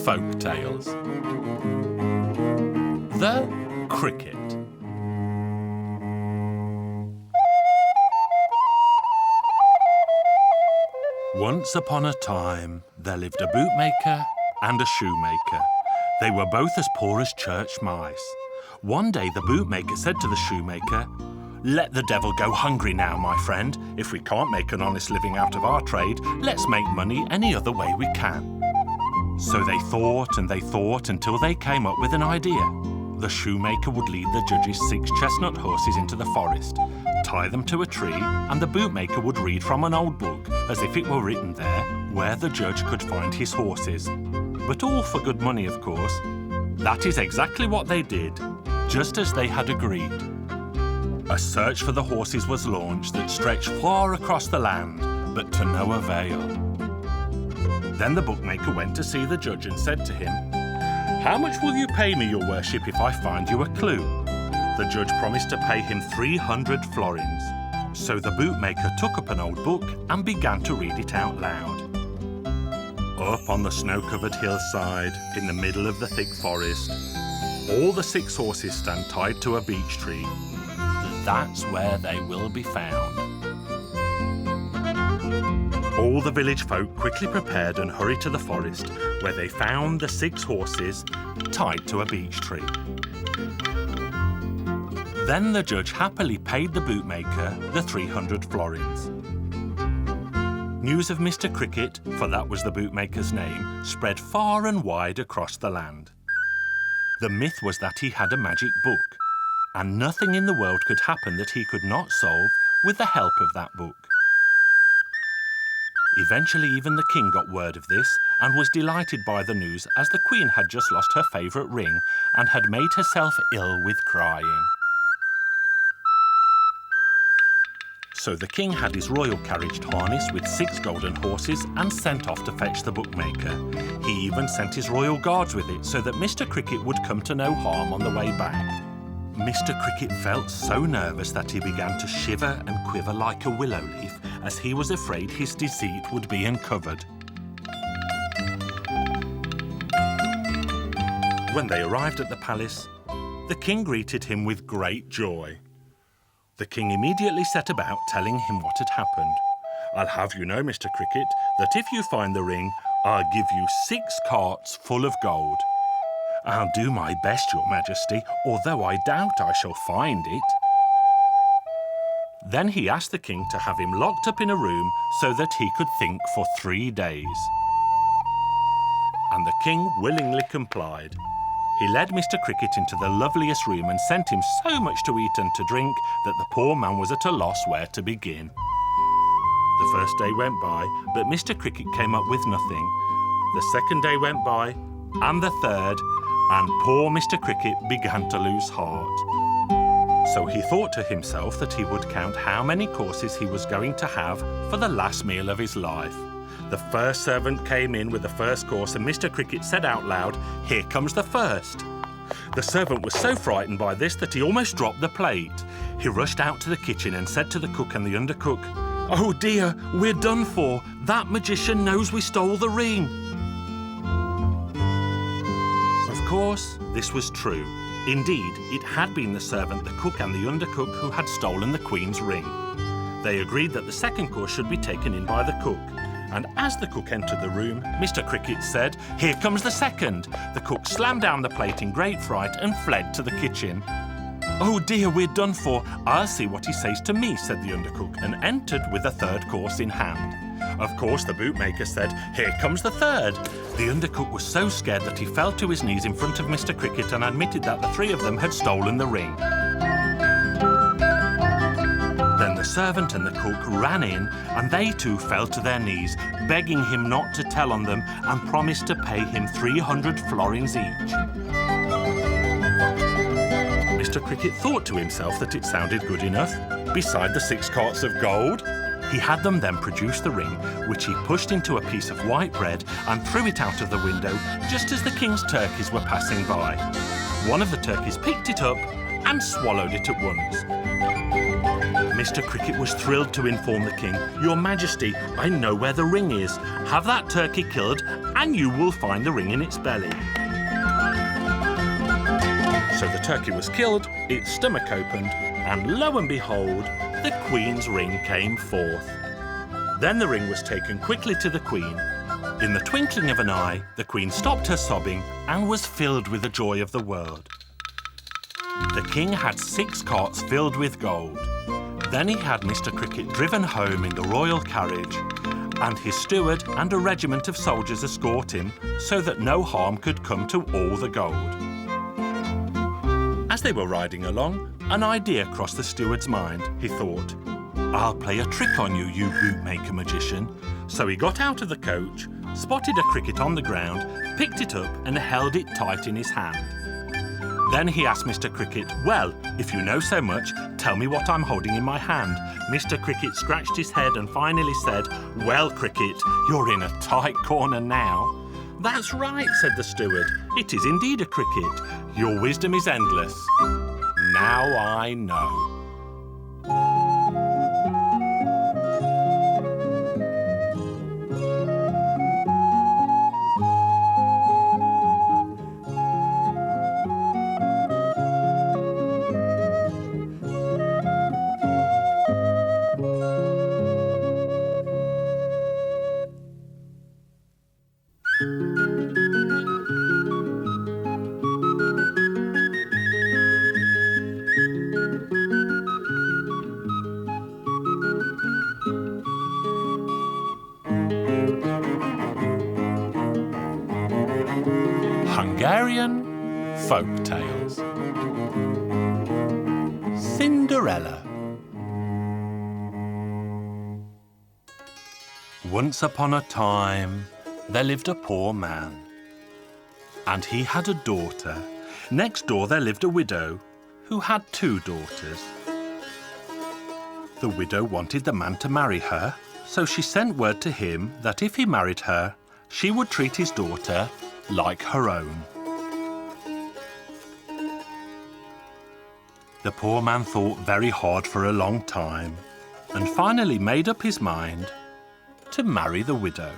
Folk Tales. The Cricket. Once upon a time, there lived a bootmaker and a shoemaker. They were both as poor as church mice. One day the bootmaker said to the shoemaker, "Let the devil go hungry now, my friend. If we can't make an honest living out of our trade, let's make money any other way we can." So they thought and they thought until they came up with an idea. The shoemaker would lead the judge's 6 chestnut horses into the forest, tie them to a tree, and the bootmaker would read from an old book, as if it were written there, where the judge could find his horses. But all for good money, of course. That is exactly what they did, just as they had agreed. A search for the horses was launched that stretched far across the land, but to no avail. Then the bookmaker went to see the judge and said to him, "How much will you pay me, your worship, if I find you a clue?" The judge promised to pay him 300 florins. So the bootmaker took up an old book and began to read it out loud. Up on the snow-covered hillside, in the middle of the thick forest, all the 6 horses stand tied to a beech tree. That's where they will be found. All the village folk quickly prepared and hurried to the forest, where they found the 6 horses tied to a beech tree. Then the judge happily paid the bootmaker the 300 florins. News of Mr. Cricket, for that was the bootmaker's name, spread far and wide across the land. The myth was that he had a magic book, and nothing in the world could happen that he could not solve with the help of that book. Eventually even the king got word of this and was delighted by the news, as the queen had just lost her favourite ring and had made herself ill with crying. So the king had his royal carriage harnessed with 6 golden horses and sent off to fetch the bookmaker. He even sent his royal guards with it so that Mr. Cricket would come to no harm on the way back. Mr. Cricket felt so nervous that he began to shiver and quiver like a willow leaf, as he was afraid his deceit would be uncovered. When they arrived at the palace, the king greeted him with great joy. The king immediately set about telling him what had happened. "I'll have you know, Mr. Cricket, that if you find the ring, I'll give you 6 carts full of gold." "I'll do my best, your majesty, although I doubt I shall find it." Then he asked the king to have him locked up in a room so that he could think for 3 days. And the king willingly complied. He led Mr. Cricket into the loveliest room and sent him so much to eat and to drink that the poor man was at a loss where to begin. The first day went by, but Mr. Cricket came up with nothing. The second day went by, and the third, and poor Mr. Cricket began to lose heart. So he thought to himself that he would count how many courses he was going to have for the last meal of his life. The first servant came in with the first course, and Mr. Cricket said out loud, "Here comes the first." The servant was so frightened by this that he almost dropped the plate. He rushed out to the kitchen and said to the cook and the undercook, "Oh dear, we're done for. That magician knows we stole the ring." Of course, this was true. Indeed, it had been the servant, the cook and the undercook who had stolen the Queen's ring. They agreed that the second course should be taken in by the cook. And as the cook entered the room, Mr. Cricket said, "Here comes the second." The cook slammed down the plate in great fright and fled to the kitchen. "Oh dear, we're done for. I'll see what he says to me," said the undercook, and entered with the third course in hand. Of course, the bootmaker said, "Here comes the third." The undercook was so scared that he fell to his knees in front of Mr. Cricket and admitted that the 3 of them had stolen the ring. Then the servant and the cook ran in, and they too fell to their knees, begging him not to tell on them and promised to pay him 300 florins each. Mr. Cricket thought to himself that it sounded good enough. Beside the 6 carts of gold, he had them then produce the ring, which he pushed into a piece of white bread and threw it out of the window just as the king's turkeys were passing by. One of the turkeys picked it up and swallowed it at once. Mr. Cricket was thrilled to inform the king, "Your Majesty, I know where the ring is. Have that turkey killed and you will find the ring in its belly." So the turkey was killed, its stomach opened, and lo and behold, the Queen's ring came forth. Then the ring was taken quickly to the Queen. In the twinkling of an eye, the Queen stopped her sobbing and was filled with the joy of the world. The king had 6 carts filled with gold. Then he had Mr. Cricket driven home in the royal carriage, and his steward and a regiment of soldiers escort him so that no harm could come to all the gold. As they were riding along, an idea crossed the steward's mind. He thought, "I'll play a trick on you, you bootmaker magician." So he got out of the coach, spotted a cricket on the ground, picked it up and held it tight in his hand. Then he asked Mr. Cricket, "Well, if you know so much, tell me what I'm holding in my hand." Mr. Cricket scratched his head and finally said, "Well, Cricket, you're in a tight corner now." "That's right," said the steward. "It is indeed a cricket. Your wisdom is endless. Now I know." Hungarian Folk Tales. Cinderella. Once upon a time, there lived a poor man, and he had a daughter. Next door there lived a widow who had 2 daughters. The widow wanted the man to marry her, so she sent word to him that if he married her, she would treat his daughter like her own. The poor man thought very hard for a long time and finally made up his mind to marry the widow.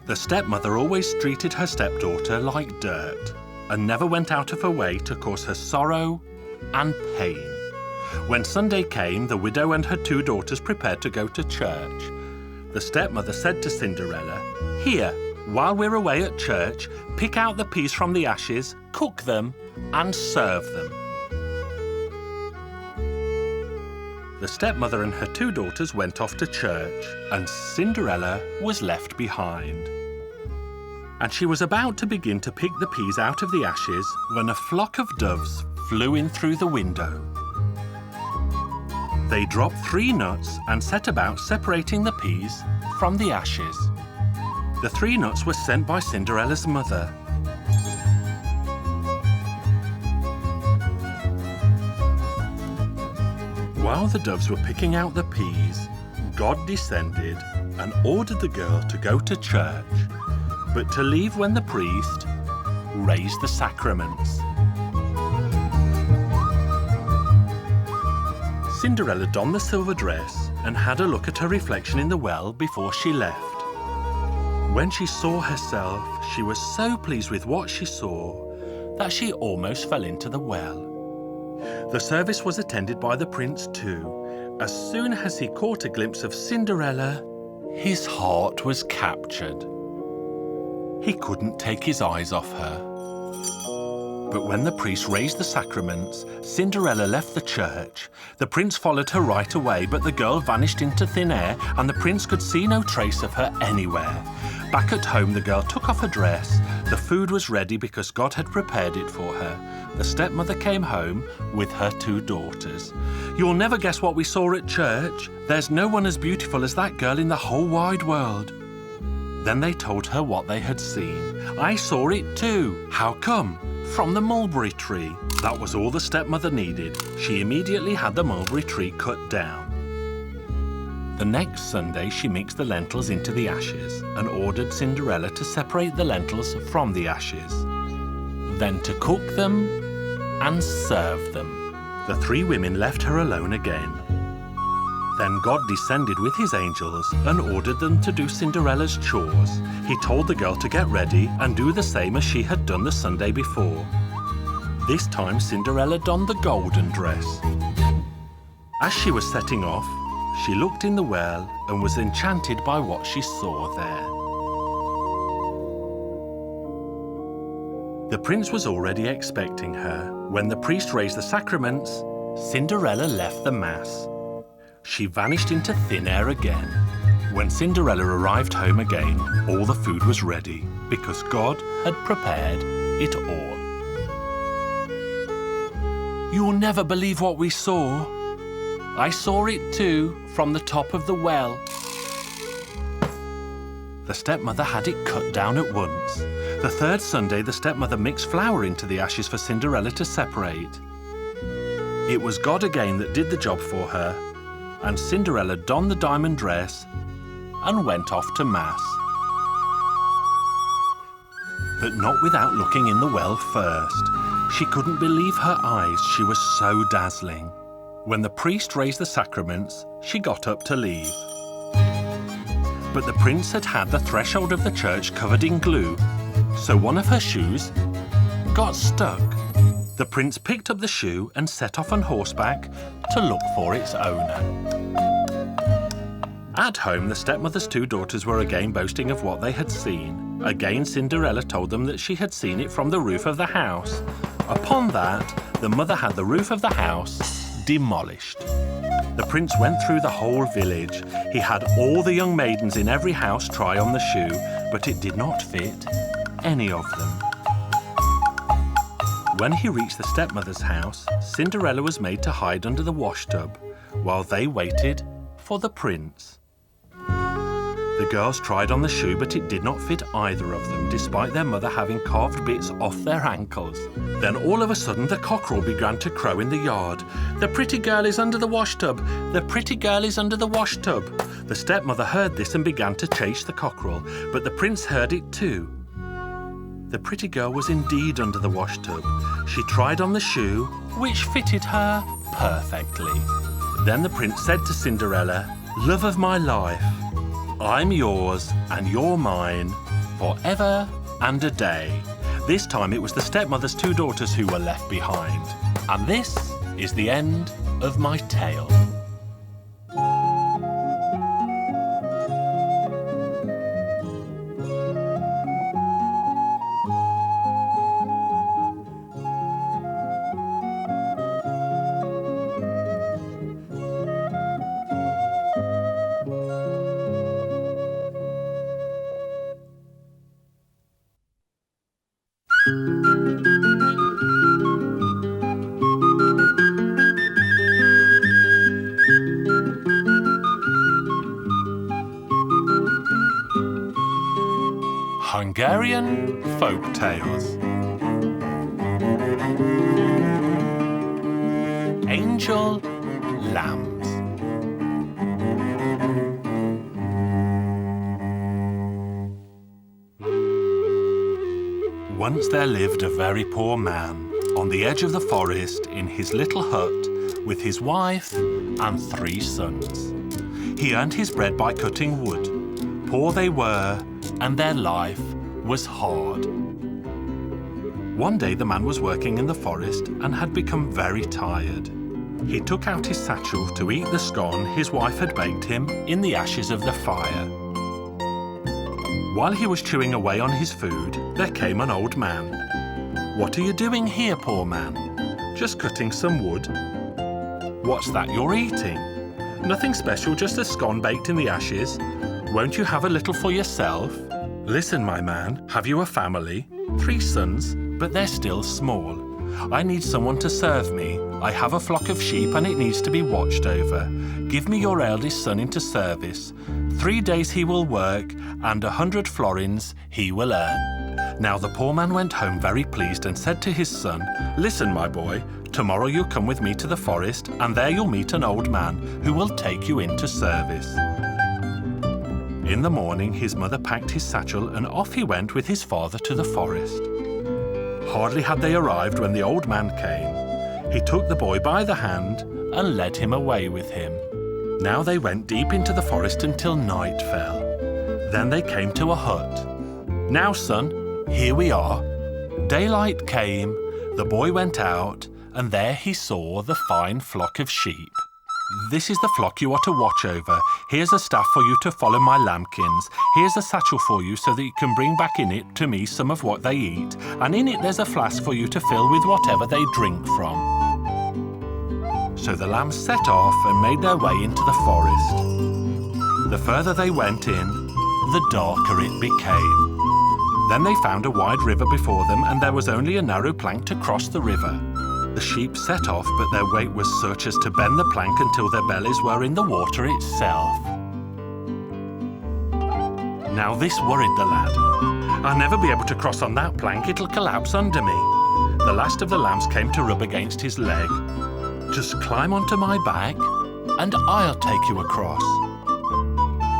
The stepmother always treated her stepdaughter like dirt and never went out of her way to cause her sorrow and pain. When Sunday came, the widow and her 2 daughters prepared to go to church. The stepmother said to Cinderella, "Here, while we're away at church, pick out the peas from the ashes, cook them, and serve them." The stepmother and her 2 daughters went off to church, and Cinderella was left behind. And she was about to begin to pick the peas out of the ashes when a flock of doves flew in through the window. They dropped 3 nuts and set about separating the peas from the ashes. The 3 nuts were sent by Cinderella's mother. While the doves were picking out the peas, God descended and ordered the girl to go to church, but to leave when the priest raised the sacraments. Cinderella donned the silver dress and had a look at her reflection in the well before she left. When she saw herself, she was so pleased with what she saw that she almost fell into the well. The service was attended by the prince too. As soon as he caught a glimpse of Cinderella, his heart was captured. He couldn't take his eyes off her. But when the priest raised the sacraments, Cinderella left the church. The prince followed her right away, but the girl vanished into thin air and the prince could see no trace of her anywhere. Back at home, the girl took off her dress. The food was ready because God had prepared it for her. The stepmother came home with her 2 daughters. "You'll never guess what we saw at church. There's no one as beautiful as that girl in the whole wide world." Then they told her what they had seen. "I saw it too." "How come?" "From the mulberry tree." That was all the stepmother needed. She immediately had the mulberry tree cut down. The next Sunday, she mixed the lentils into the ashes and ordered Cinderella to separate the lentils from the ashes, then to cook them and serve them. The three women left her alone again. Then God descended with his angels and ordered them to do Cinderella's chores. He told the girl to get ready and do the same as she had done the Sunday before. This time Cinderella donned the golden dress. As she was setting off, she looked in the well and was enchanted by what she saw there. The prince was already expecting her. When the priest raised the sacraments, Cinderella left the mass. She vanished into thin air again. When Cinderella arrived home again, all the food was ready because God had prepared it all. You'll never believe what we saw. I saw it too, from the top of the well. The stepmother had it cut down at once. The third Sunday, the stepmother mixed flour into the ashes for Cinderella to separate. It was God again that did the job for her, and Cinderella donned the diamond dress and went off to Mass. But not without looking in the well first. She couldn't believe her eyes, she was so dazzling. When the priest raised the sacraments, she got up to leave. But the prince had had the threshold of the church covered in glue, so one of her shoes got stuck. The prince picked up the shoe and set off on horseback to look for its owner. At home, the stepmother's two daughters were again boasting of what they had seen. Again, Cinderella told them that she had seen it from the roof of the house. Upon that, the mother had the roof of the house demolished. The prince went through the whole village. He had all the young maidens in every house try on the shoe, but it did not fit any of them. When he reached the stepmother's house, Cinderella was made to hide under the washtub while they waited for the prince. The girls tried on the shoe, but it did not fit either of them, despite their mother having carved bits off their ankles. Then all of a sudden the cockerel began to crow in the yard. "The pretty girl is under the washtub! The pretty girl is under the washtub!" The stepmother heard this and began to chase the cockerel, but the prince heard it too. The pretty girl was indeed under the washtub. She tried on the shoe, which fitted her perfectly. Then the prince said to Cinderella, "Love of my life, I'm yours and you're mine forever and a day." This time it was the stepmother's two daughters who were left behind. And this is the end of my tale. Hungarian Folk Tales. Angel Lambs. Once there lived a very poor man on the edge of the forest in his little hut with his wife and 3 sons. He earned his bread by cutting wood. Poor they were, and their life was hard. One day the man was working in the forest and had become very tired. He took out his satchel to eat the scone his wife had baked him in the ashes of the fire. While he was chewing away on his food, there came an old man. "What are you doing here, poor man?" "Just cutting some wood." "What's that you're eating?" "Nothing special, just a scone baked in the ashes. Won't you have a little for yourself?" "Listen, my man, have you a family?" 3 sons, but they're still small. "I need someone to serve me. I have a flock of sheep and it needs to be watched over. Give me your eldest son into service. 3 days he will work and 100 florins he will earn." Now the poor man went home very pleased and said to his son, "Listen, my boy, Tomorrow you'll come with me to the forest, and there you'll meet an old man who will take you into service." In the morning, his mother packed his satchel and off he went with his father to the forest. Hardly had they arrived when the old man came. He took the boy by the hand and led him away with him. Now they went deep into the forest until night fell. Then they came to a hut. "Now, son, here we are." Daylight came, the boy went out, and there he saw the fine flock of sheep. "This is the flock you are to watch over. Here's a staff for you to follow my lambkins. Here's a satchel for you so that you can bring back in it to me some of what they eat, and in it there's a flask for you to fill with whatever they drink from." So the lambs set off and made their way into the forest. The further they went in, the darker it became. Then they found a wide river before them, and there was only a narrow plank to cross the river. The sheep set off, but their weight was such as to bend the plank until their bellies were in the water itself. Now this worried the lad. "I'll never be able to cross on that plank, it'll collapse under me." The last of the lambs came to rub against his leg. "Just climb onto my back, and I'll take you across."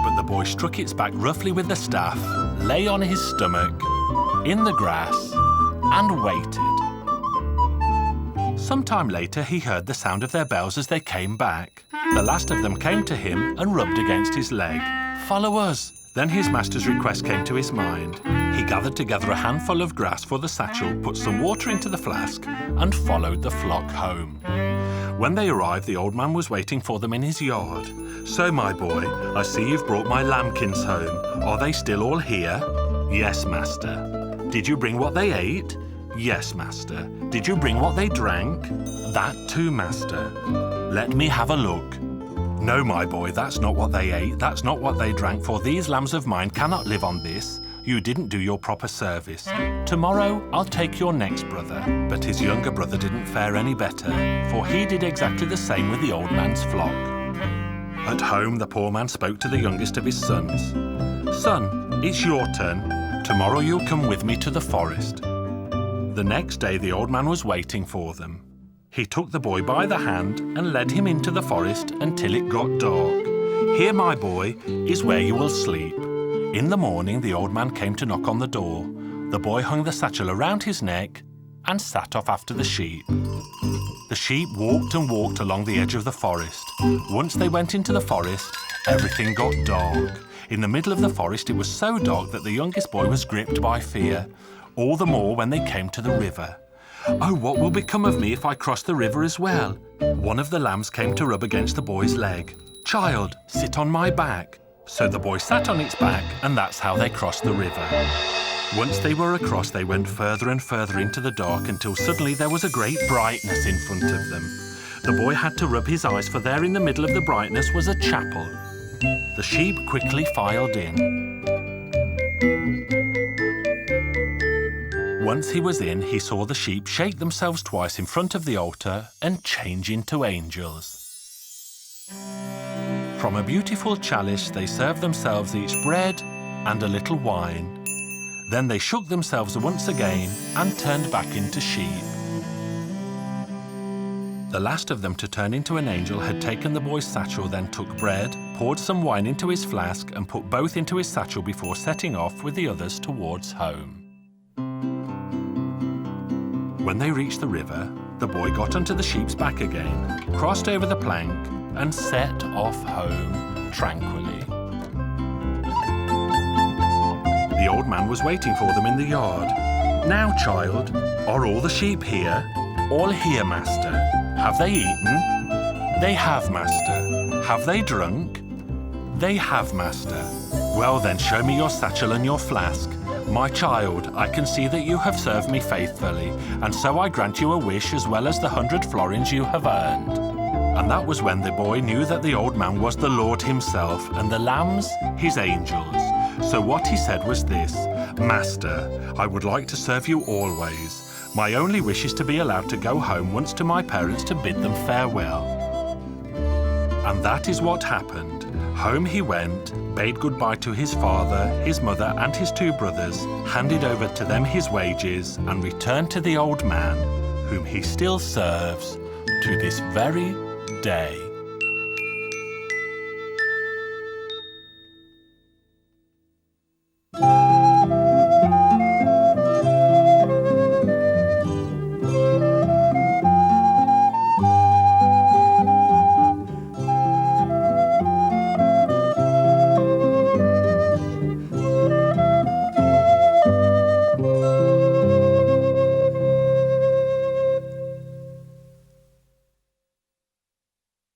But the boy struck its back roughly with the staff, lay on his stomach, in the grass, and waited. Some time later, he heard the sound of their bells as they came back. The last of them came to him and rubbed against his leg. "Follow us." Then his master's request came to his mind. He gathered together a handful of grass for the satchel, put some water into the flask, and followed the flock home. When they arrived, the old man was waiting for them in his yard. "So, my boy, I see you've brought my lambkins home. Are they still all here?" "Yes, master." "Did you bring what they ate?" "Yes, master." "Did you bring what they drank?" "That too, master." "Let me have a look." "No, my boy, that's not what they ate, that's not what they drank, for these lambs of mine cannot live on this. You didn't do your proper service. Tomorrow I'll take your next brother." But his younger brother didn't fare any better, for he did exactly the same with the old man's flock. At home, the poor man spoke to the youngest of his sons. "Son, it's your turn. Tomorrow you'll come with me to the forest." The next day, the old man was waiting for them. He took the boy by the hand and led him into the forest until it got dark. "Here, my boy, is where you will sleep." In the morning, the old man came to knock on the door. The boy hung the satchel around his neck and sat off after the sheep. The sheep walked and walked along the edge of the forest. Once they went into the forest, everything got dark. In the middle of the forest, it was so dark that the youngest boy was gripped by fear. All the more when they came to the river. "Oh, what will become of me if I cross the river as well?" One of the lambs came to rub against the boy's leg. "Child, sit on my back." So the boy sat on its back, and that's how they crossed the river. Once they were across, they went further and further into the dark until suddenly there was a great brightness in front of them. The boy had to rub his eyes, for there in the middle of the brightness was a chapel. The sheep quickly filed in. Once he was in, he saw the sheep shake themselves twice in front of the altar and change into angels. From a beautiful chalice, they served themselves each bread and a little wine. Then they shook themselves once again and turned back into sheep. The last of them to turn into an angel had taken the boy's satchel, then took bread, poured some wine into his flask, and put both into his satchel before setting off with the others towards home. When they reached the river, the boy got onto the sheep's back again, crossed over the plank, and set off home tranquilly. The old man was waiting for them in the yard. "Now, child, are all the sheep here?" "All here, master." "Have they eaten?" "They have, master." "Have they drunk?" "They have, master." "Well then, show me your satchel and your flask. My child, I can see that you have served me faithfully, and so I grant you a wish as well as the 100 florins you have earned." And that was when the boy knew that the old man was the Lord himself, and the lambs his angels. So what he said was this: "Master, I would like to serve you always. My only wish is to be allowed to go home once to my parents to bid them farewell." And that is what happened. Home he went, bade goodbye to his father, his mother, and his 2 brothers, handed over to them his wages, and returned to the old man, whom he still serves to this very day.